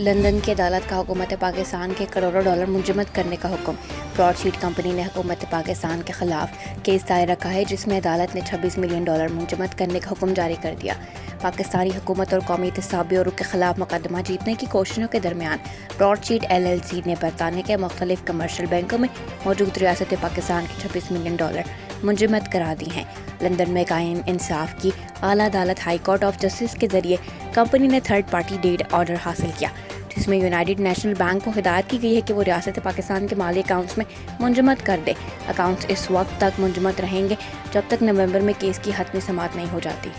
London کی عدالت کا حکومت پاکستان کے کروڑوں ڈالر منجمد کرنے کا حکم۔ براڈ شیٹ کمپنی نے حکومت پاکستان کے خلاف کیس دائر رکھا ہے، جس میں عدالت نے $26 ملین منجمد کرنے کا حکم جاری کر دیا۔ پاکستانی حکومت اور قومی احتساب بیورو کے خلاف مقدمہ جیتنے کی کوششوں کے درمیان براڈ شیٹ LLC نے برطانیہ کے مختلف کمرشل بینکوں میں موجود ریاست پاکستان کے $26 ملین منجمد کرا دی ہیں۔ لندن میں قائم انصاف کی اعلیٰ عدالت ہائی کورٹ آف جسٹس کے ذریعے کمپنی نے تھرڈ پارٹی ڈیڈ آرڈر حاصل کیا، جس میں یونائیٹڈ نیشنل بینک کو ہدایت کی گئی ہے کہ وہ ریاست پاکستان کے مالی اکاؤنٹس میں منجمد کر دے۔ اکاؤنٹس اس وقت تک منجمد رہیں گے جب تک نومبر میں کیس کی حتمی سماعت نہیں ہو جاتی۔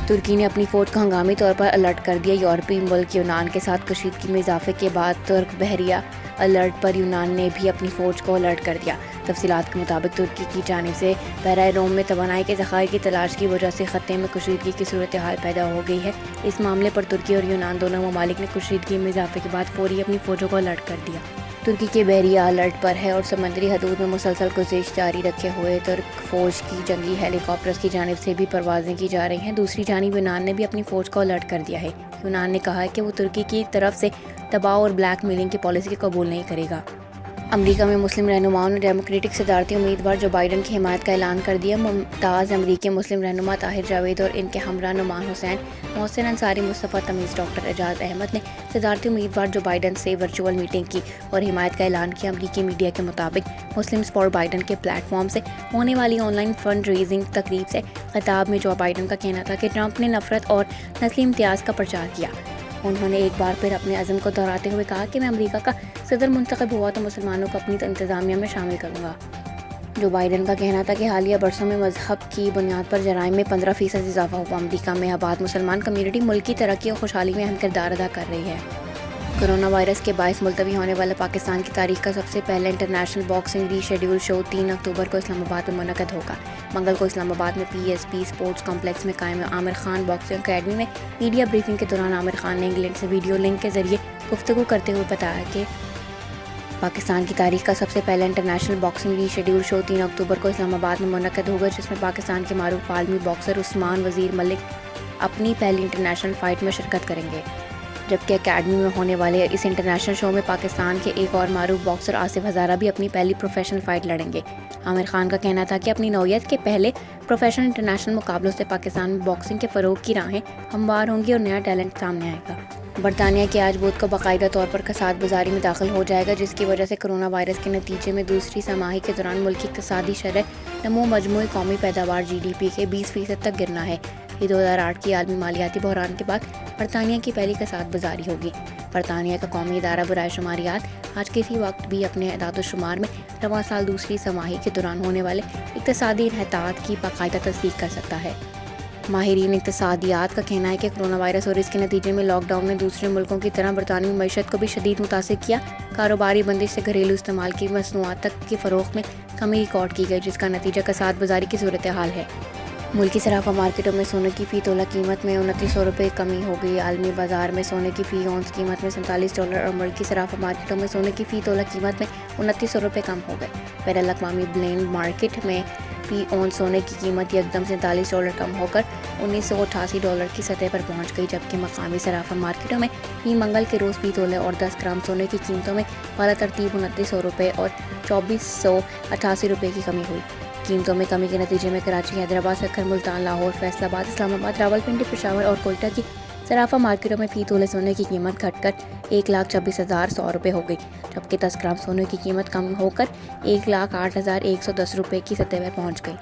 ترکی نے اپنی فوج کو ہنگامی طور پر الرٹ کر دیا۔ یورپی ملک یونان کے ساتھ کشیدگی میں اضافے کے بعد ترک بحریہ الرٹ پر یونان نے بھی اپنی فوج کو الرٹ کر دیا۔ تفصیلات کے مطابق ترکی کی جانب سے بحیرہ روم میں توانائی کے ذخائر کی تلاش کی وجہ سے خطے میں کشیدگی کی صورتحال پیدا ہو گئی ہے۔ اس معاملے پر ترکی اور یونان دونوں ممالک نے کشیدگی میں اضافے کے بعد فوری اپنی فوجوں کو الرٹ کر دیا۔ ترکی کے بحریہ الرٹ پر ہے اور سمندری حدود میں مسلسل گزیش جاری رکھے ہوئے ترک فوج کی جنگی ہیلی کاپٹرز کی جانب سے بھی پروازیں کی جا رہی ہیں۔ دوسری جانب یونان نے بھی اپنی فوج کو الرٹ کر دیا ہے۔ یونان نے کہا ہے کہ وہ ترکی کی طرف سے دباؤ اور بلیک میلنگ کی پالیسی کو قبول نہیں کرے گا۔ امریکہ میں مسلم رہنماؤں نے ڈیموکریٹک صدارتی امیدوار جو بائیڈن کی حمایت کا اعلان کر دیا۔ ممتاز امریکی مسلم رہنما طاہر جاوید اور ان کے ہمراہ نعمان حسین، محسن انصاری، مصطفیٰ تمیز، ڈاکٹر اعجاز احمد نے صدارتی امیدوار جو بائیڈن سے ورچوئل میٹنگ کی اور حمایت کا اعلان کیا۔ امریکی میڈیا کے مطابق مسلمز فار بائیڈن کے پلیٹ فارم سے ہونے والی آن لائن فنڈ ریزنگ تقریب سے خطاب میں جو بائیڈن کا کہنا تھا کہ ٹرمپ نے نفرت اور نسلی امتیاز کا پرچار کیا۔ انہوں نے ایک بار پھر اپنے عزم کو دہراتے ہوئے کہا کہ میں امریکہ کا صدر منتخب ہوا تو مسلمانوں کو اپنی انتظامیہ میں شامل کروں گا۔ جو بائیڈن کا کہنا تھا کہ حالیہ برسوں میں مذہب کی بنیاد پر جرائم میں 15% اضافہ ہوا۔ امریکہ میں آباد مسلمان کمیونٹی ملک کی ترقی اور خوشحالی میں اہم کردار ادا کر رہی ہے۔ کرونا وائرس کے باعث ملتوی ہونے والا پاکستان کی تاریخ کا سب سے پہلا انٹرنیشنل باکسنگ ری شیڈول شو 3 اکتوبر کو اسلام آباد میں منعقد ہوگا۔ منگل کو اسلام آباد میں PSP اسپورٹس کمپلیکس میں قائم عامر خان باکسنگ اکیڈمی میں میڈیا بریفنگ کے دوران عامر خان نے انگلینڈ سے ویڈیو لنک کے ذریعے گفتگو کرتے ہوئے بتایا کہ پاکستان کی تاریخ کا سب سے پہلا انٹرنیشنل باکسنگ ری شیڈول شو 3 اکتوبر کو اسلام آباد میں منعقد ہوگا، جس میں پاکستان کے معروف عالمی باکسر عثمان وزیر ملک اپنی پہلی انٹرنیشنل فائٹ میں شرکت کریں گے، جبکہ اکیڈمی میں ہونے والے اس انٹرنیشنل شو میں پاکستان کے ایک اور معروف باکسر آصف ہزارہ بھی اپنی پہلی پروفیشنل فائٹ لڑیں گے۔ عامر خان کا کہنا تھا کہ اپنی نوعیت کے پہلے پروفیشنل انٹرنیشنل مقابلوں سے پاکستان میں باکسنگ کے فروغ کی راہیں ہموار ہوں گی اور نیا ٹیلنٹ سامنے آئے گا۔ برطانیہ کی آج بدھ کو باقاعدہ طور پر کساد بازاری میں داخل ہو جائے گا، جس کی وجہ سے کرونا وائرس کے نتیجے میں دوسری سہ-ماہی کے دوران ملکی اقتصادی شرح نمو مجموعی قومی پیداوار GDP کے 20% تک گرنا ہے۔ یہ 2008 کی عالمی مالیاتی بحران کے بعد برطانیہ کی پہلی کساد بازاری ہوگی۔ برطانیہ کا قومی ادارہ برائے شماریات آج کسی وقت بھی اپنے اعداد و شمار میں رواں سال دوسری سہ-ماہی کے دوران ہونے والے اقتصادی انحطاط کی باقاعدہ تصدیق کر سکتا ہے۔ ماہرین اقتصادیات کا کہنا ہے کہ کرونا وائرس اور اس کے نتیجے میں لاک ڈاؤن نے دوسرے ملکوں کی طرح برطانوی معیشت کو بھی شدید متاثر کیا۔ کاروباری بندش سے گھریلو استعمال کی مصنوعات تک کی فروخت میں کمی ریکارڈ کی گئی، جس کا نتیجہ کساد بازاری کی صورتحال ہے۔ ملکی صرافہ مارکیٹوں میں سونے کی فی تولہ قیمت میں $2900 کمی ہو گئی۔ عالمی بازار میں سونے کی فی اونس قیمت میں $47 اور ملکی صرافہ مارکیٹوں میں سونے کی فی تولہ قیمت میں $2900 کم ہو گئے۔ بین الاقوامی بلینڈ مارکیٹ میں فی اونس سونے کی قیمت یکدم سے $43 کم ہو کر $1988 کی سطح پر پہنچ گئی، جبکہ مقامی صرافہ مارکیٹوں میں فی منگل کے روز فی تولہ اور 10 گرام سونے کی قیمتوں میں بالا ترتیب $2900 اور $2488 کی کمی ہوئی۔ قیمتوں میں کمی کے نتیجے میں کراچی، حیدرآباد، سکھر، ملتان، لاہور، فیصل آباد، اسلام آباد، راولپنڈی، پشاور اور کوئٹہ کی صرافہ مارکیٹوں میں فی تولہ سونے کی قیمت گھٹ کر $1,26,100 ہو گئی، جبکہ 10 گرام سونے کی قیمت کم ہو کر $1,08,110 کی سطح پر پہنچ گئی۔